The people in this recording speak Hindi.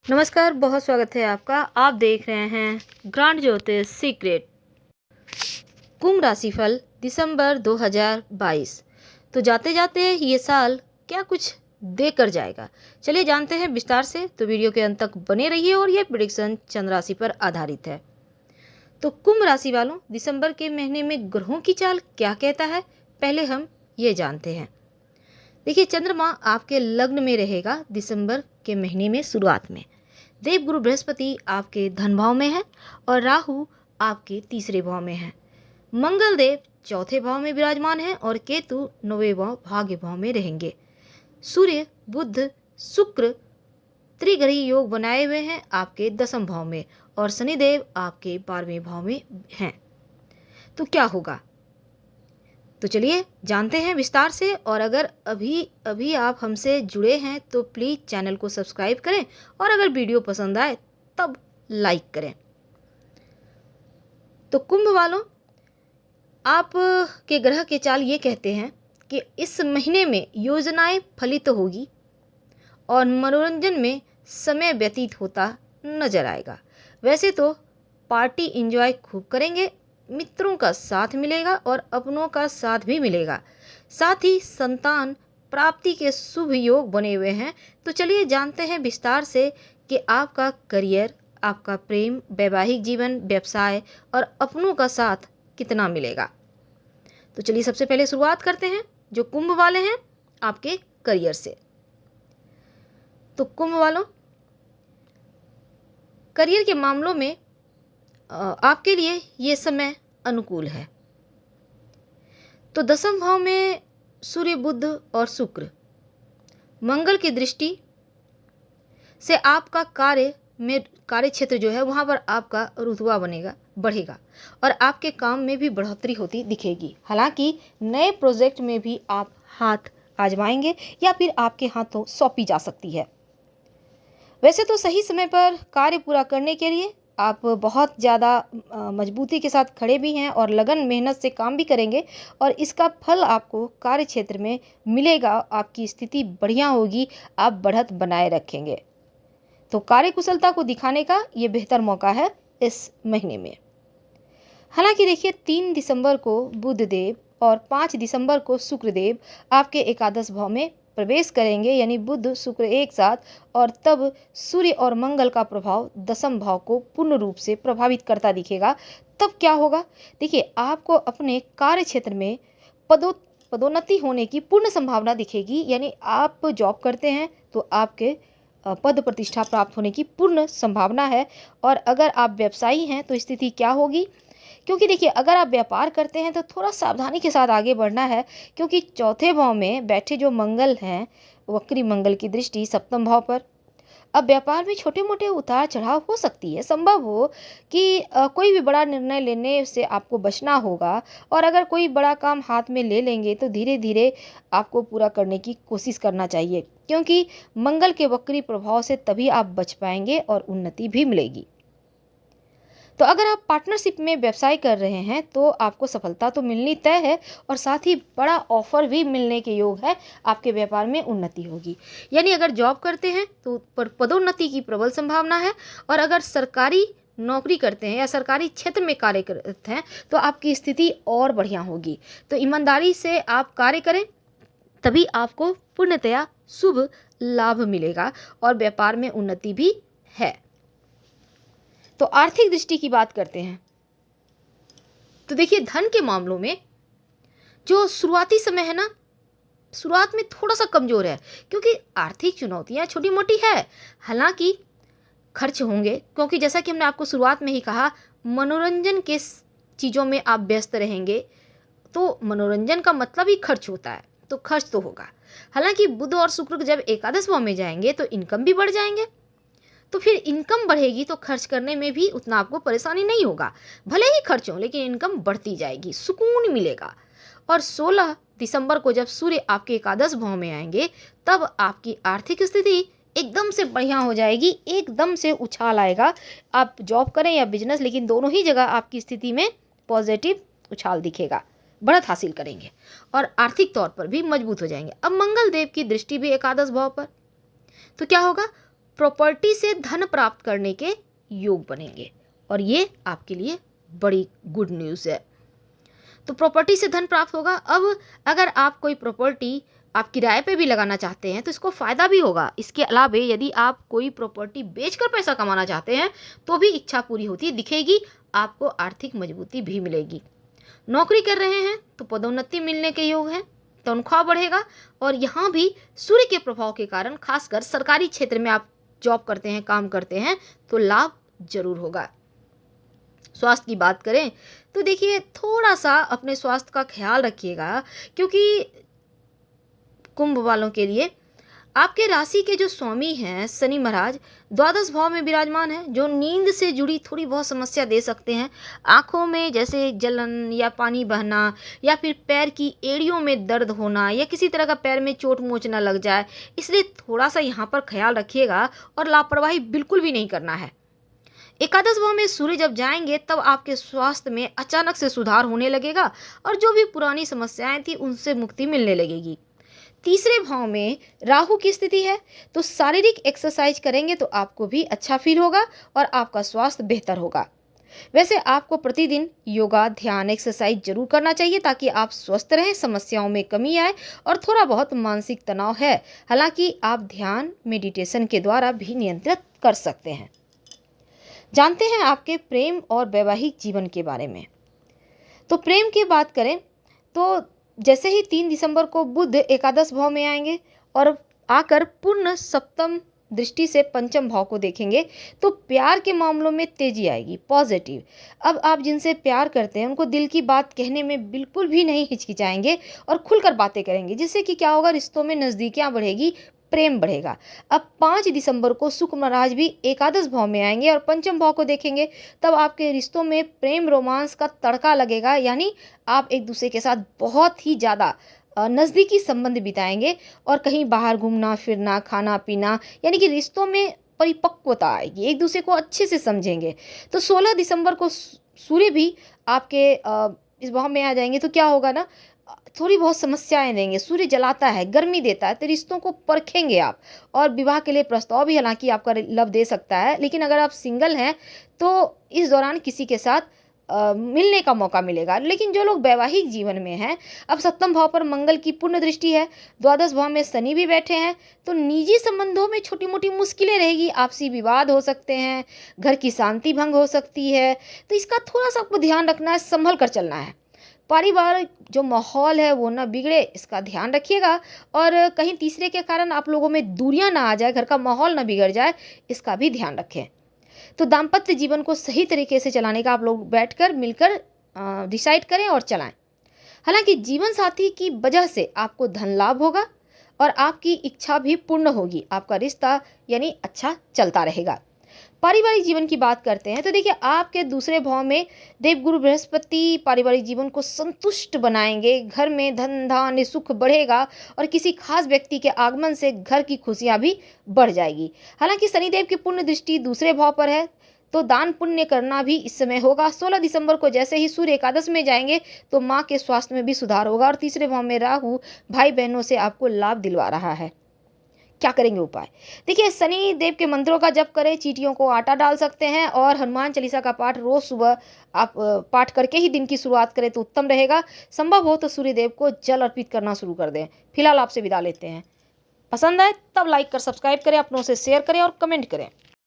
नमस्कार, बहुत स्वागत है आपका। आप देख रहे हैं ग्रांड ज्योतिष सीक्रेट। कुंभ राशिफल दिसंबर 2022। तो जाते जाते ये साल क्या कुछ देकर जाएगा, चलिए जानते हैं विस्तार से। तो वीडियो के अंत तक बने रहिए और ये प्रेडिक्शन चंद्र राशि पर आधारित है। तो कुंभ राशि वालों, दिसंबर के महीने में ग्रहों की चाल क्या कहता है, पहले हम ये जानते हैं। देखिए, चंद्रमा आपके लग्न में रहेगा दिसंबर के महीने में शुरुआत में। देवगुरु बृहस्पति आपके धन भाव में है और राहु आपके तीसरे भाव में है। मंगल देव चौथे भाव में विराजमान है और केतु नौवें भाव भाग्य भाव में रहेंगे। सूर्य बुध शुक्र त्रिग्रही योग बनाए हुए हैं आपके दसम भाव में और शनिदेव आपके 12वें भाव में हैं। तो क्या होगा, तो चलिए जानते हैं विस्तार से। और अगर अभी आप हमसे जुड़े हैं तो प्लीज़ चैनल को सब्सक्राइब करें और अगर वीडियो पसंद आए तब लाइक करें। तो कुंभ वालों, आप के ग्रह के चाल ये कहते हैं कि इस महीने में योजनाएं फलित होगी और मनोरंजन में समय व्यतीत होता नजर आएगा। वैसे तो पार्टी एंजॉय खूब करेंगे, मित्रों का साथ मिलेगा और अपनों का साथ भी मिलेगा। साथ ही संतान प्राप्ति के शुभ योग बने हुए हैं। तो चलिए जानते हैं विस्तार से कि आपका करियर, आपका प्रेम, वैवाहिक जीवन, व्यवसाय और अपनों का साथ कितना मिलेगा। तो चलिए सबसे पहले शुरुआत करते हैं जो कुंभ वाले हैं आपके करियर से। तो कुंभ वालों, करियर के मामलों में आपके लिए ये समय अनुकूल है। तो दसम भाव में सूर्य बुध और शुक्र मंगल की दृष्टि से आपका कार्य क्षेत्र जो है वहाँ पर आपका रुतबा बढ़ेगा और आपके काम में भी बढ़ोतरी होती दिखेगी। हालांकि नए प्रोजेक्ट में भी आप हाथ आजमाएंगे या फिर आपके हाथों सौंपी जा सकती है। वैसे तो सही समय पर कार्य पूरा करने के लिए आप बहुत ज़्यादा मजबूती के साथ खड़े भी हैं और लगन मेहनत से काम भी करेंगे और इसका फल आपको कार्य क्षेत्र में मिलेगा। आपकी स्थिति बढ़िया होगी, आप बढ़त बनाए रखेंगे। तो कार्य कुशलता को दिखाने का ये बेहतर मौका है इस महीने में। हालांकि देखिए, 3 दिसंबर को बुधदेव और 5 दिसंबर को शुक्रदेव आपके एकादश भाव में प्रवेश करेंगे, यानी बुध शुक्र एक साथ, और तब सूर्य और मंगल का प्रभाव दसम भाव को पूर्ण रूप से प्रभावित करता दिखेगा। तब क्या होगा, देखिए आपको अपने कार्य क्षेत्र में पदोन्नति होने की पूर्ण संभावना दिखेगी। यानी आप जॉब करते हैं तो आपके पद प्रतिष्ठा प्राप्त होने की पूर्ण संभावना है। और अगर आप व्यवसायी हैं तो स्थिति क्या होगी, क्योंकि देखिए अगर आप व्यापार करते हैं तो थोड़ा सावधानी के साथ आगे बढ़ना है, क्योंकि चौथे भाव में बैठे जो मंगल हैं, वक्री मंगल की दृष्टि सप्तम भाव पर। अब व्यापार में छोटे मोटे उतार चढ़ाव हो सकती है, संभव हो कि कोई भी बड़ा निर्णय लेने से आपको बचना होगा। और अगर कोई बड़ा काम हाथ में ले लेंगे तो धीरे धीरे आपको पूरा करने की कोशिश करना चाहिए, क्योंकि मंगल के वक्री प्रभाव से तभी आप बच पाएंगे और उन्नति भी मिलेगी। तो अगर आप पार्टनरशिप में व्यवसाय कर रहे हैं तो आपको सफलता तो मिलनी तय है और साथ ही बड़ा ऑफर भी मिलने के योग है, आपके व्यापार में उन्नति होगी। यानी अगर जॉब करते हैं तो पदोन्नति की प्रबल संभावना है और अगर सरकारी नौकरी करते हैं या सरकारी क्षेत्र में कार्य करते हैं तो आपकी स्थिति और बढ़िया होगी। तो ईमानदारी से आप कार्य करें, तभी आपको पूर्णतया शुभ लाभ मिलेगा और व्यापार में उन्नति भी है। तो आर्थिक दृष्टि की बात करते हैं तो देखिए, धन के मामलों में जो शुरुआती समय है ना, शुरुआत में थोड़ा सा कमजोर है, क्योंकि आर्थिक चुनौतियां छोटी मोटी है। हालांकि खर्च होंगे, क्योंकि जैसा कि हमने आपको शुरुआत में ही कहा, मनोरंजन के चीज़ों में आप व्यस्त रहेंगे तो मनोरंजन का मतलब ही खर्च होता है, तो खर्च तो होगा। हालांकि बुध और शुक्र जब एकादश भाव में जाएंगे तो इनकम भी बढ़ जाएंगे, तो फिर इनकम बढ़ेगी तो खर्च करने में भी उतना आपको परेशानी नहीं होगा। भले ही खर्च हो लेकिन इनकम बढ़ती जाएगी, सुकून मिलेगा। और 16 दिसंबर को जब सूर्य आपके एकादश भाव में आएंगे तब आपकी आर्थिक स्थिति एकदम से बढ़िया हो जाएगी, एकदम से उछाल आएगा। आप जॉब करें या बिजनेस, लेकिन दोनों ही जगह आपकी स्थिति में पॉजिटिव उछाल दिखेगा, बढ़त हासिल करेंगे और आर्थिक तौर पर भी मजबूत हो जाएंगे। अब मंगल देव की दृष्टि भी एकादश भाव पर, तो क्या होगा, प्रॉपर्टी से धन प्राप्त करने के योग बनेंगे और ये आपके लिए बड़ी गुड न्यूज़ है। तो प्रॉपर्टी से धन प्राप्त होगा। अब अगर आप कोई प्रॉपर्टी आप किराए पे भी लगाना चाहते हैं तो इसको फ़ायदा भी होगा। इसके अलावे यदि आप कोई प्रॉपर्टी बेचकर पैसा कमाना चाहते हैं तो भी इच्छा पूरी होती दिखेगी, आपको आर्थिक मजबूती भी मिलेगी। नौकरी कर रहे हैं तो पदोन्नति मिलने के योग हैं, तनख्वाह बढ़ेगा और यहाँ भी सूर्य के प्रभाव के कारण खासकर सरकारी क्षेत्र में आप जॉब करते हैं, काम करते हैं तो लाभ जरूर होगा। स्वास्थ्य की बात करें तो देखिए थोड़ा सा अपने स्वास्थ्य का ख्याल रखिएगा, क्योंकि कुंभ वालों के लिए आपके राशि के जो स्वामी हैं शनि महाराज द्वादश भाव में विराजमान है, जो नींद से जुड़ी थोड़ी बहुत समस्या दे सकते हैं। आंखों में जैसे जलन या पानी बहना या फिर पैर की एड़ियों में दर्द होना या किसी तरह का पैर में चोट मोच ना लग जाए, इसलिए थोड़ा सा यहाँ पर ख्याल रखिएगा और लापरवाही बिल्कुल भी नहीं करना है। एकादश भाव में सूर्य जब जाएंगे तब आपके स्वास्थ्य में अचानक से सुधार होने लगेगा और जो भी पुरानी समस्याएं थी उनसे मुक्ति मिलने लगेगी। तीसरे भाव में राहु की स्थिति है, तो शारीरिक एक्सरसाइज करेंगे तो आपको भी अच्छा फील होगा और आपका स्वास्थ्य बेहतर होगा। वैसे आपको प्रतिदिन योगा, ध्यान, एक्सरसाइज जरूर करना चाहिए ताकि आप स्वस्थ रहें, समस्याओं में कमी आए और थोड़ा बहुत मानसिक तनाव है, हालांकि आप ध्यान, मेडिटेशन के द्वारा भी नियंत्रित कर सकते हैं। जानते हैं आपके प्रेम और वैवाहिक जीवन के बारे में। तो प्रेम की बात करें तो जैसे ही 3 दिसंबर को बुध एकादश भाव में आएंगे और आकर पूर्ण सप्तम दृष्टि से पंचम भाव को देखेंगे तो प्यार के मामलों में तेजी आएगी, पॉजिटिव। अब आप जिनसे प्यार करते हैं उनको दिल की बात कहने में बिल्कुल भी नहीं हिचकिचाएंगे और खुलकर बातें करेंगे, जिससे कि क्या होगा, रिश्तों में नज़दीकियाँ बढ़ेगी, प्रेम बढ़ेगा। अब 5 दिसंबर को शुक्र महाराज भी एकादश भाव में आएंगे और पंचम भाव को देखेंगे, तब आपके रिश्तों में प्रेम रोमांस का तड़का लगेगा, यानी आप एक दूसरे के साथ बहुत ही ज़्यादा नज़दीकी संबंध बिताएंगे और कहीं बाहर घूमना फिरना, खाना पीना, यानी कि रिश्तों में परिपक्वता आएगी, एक दूसरे को अच्छे से समझेंगे। तो 16 दिसंबर को सूर्य भी आपके इस भाव में आ जाएंगे, तो क्या होगा ना, थोड़ी बहुत समस्याएं देंगे। सूर्य जलाता है, गर्मी देता है, तो रिश्तों को परखेंगे आप और विवाह के लिए प्रस्ताव भी हालांकि आपका लव दे सकता है, लेकिन अगर आप सिंगल हैं तो इस दौरान किसी के साथ मिलने का मौका मिलेगा। लेकिन जो लोग वैवाहिक जीवन में हैं, अब सप्तम भाव पर मंगल की पूर्ण दृष्टि है, द्वादश भाव में शनि भी बैठे हैं, तो निजी संबंधों में छोटी मोटी मुश्किलें रहेगी, आपसी विवाद हो सकते हैं, घर की शांति भंग हो सकती है, तो इसका थोड़ा सा आपको ध्यान रखना है, संभल कर चलना है। पारिवारिक जो माहौल है वो ना बिगड़े, इसका ध्यान रखिएगा और कहीं तीसरे के कारण आप लोगों में दूरियां ना आ जाए, घर का माहौल ना बिगड़ जाए, इसका भी ध्यान रखें। तो दाम्पत्य जीवन को सही तरीके से चलाने का आप लोग बैठकर मिलकर डिसाइड करें और चलाएं। हालांकि जीवन साथी की वजह से आपको धन लाभ होगा और आपकी इच्छा भी पूर्ण होगी, आपका रिश्ता यानी अच्छा चलता रहेगा। पारिवारिक जीवन की बात करते हैं तो देखिए आपके दूसरे भाव में देवगुरु बृहस्पति पारिवारिक जीवन को संतुष्ट बनाएंगे, घर में धन धान्य सुख बढ़ेगा और किसी खास व्यक्ति के आगमन से घर की खुशियां भी बढ़ जाएगी। हालांकि शनिदेव की पूर्ण दृष्टि दूसरे भाव पर है, तो दान पुण्य करना भी इस समय होगा। 16 दिसंबर को जैसे ही सूर्य एकादश में जाएंगे तो माँ के स्वास्थ्य में भी सुधार होगा और तीसरे भाव में राहु भाई बहनों से आपको लाभ दिलवा रहा है। क्या करेंगे उपाय, देखिए शनि देव के मंत्रों का जप करें, चींटियों को आटा डाल सकते हैं और हनुमान चालीसा का पाठ रोज सुबह आप पाठ करके ही दिन की शुरुआत करें तो उत्तम रहेगा। संभव हो तो सूर्य देव को जल अर्पित करना शुरू कर दें। फिलहाल आपसे विदा लेते हैं। पसंद आए तब लाइक कर सब्सक्राइब करें, अपनों से शेयर करें और कमेंट करें।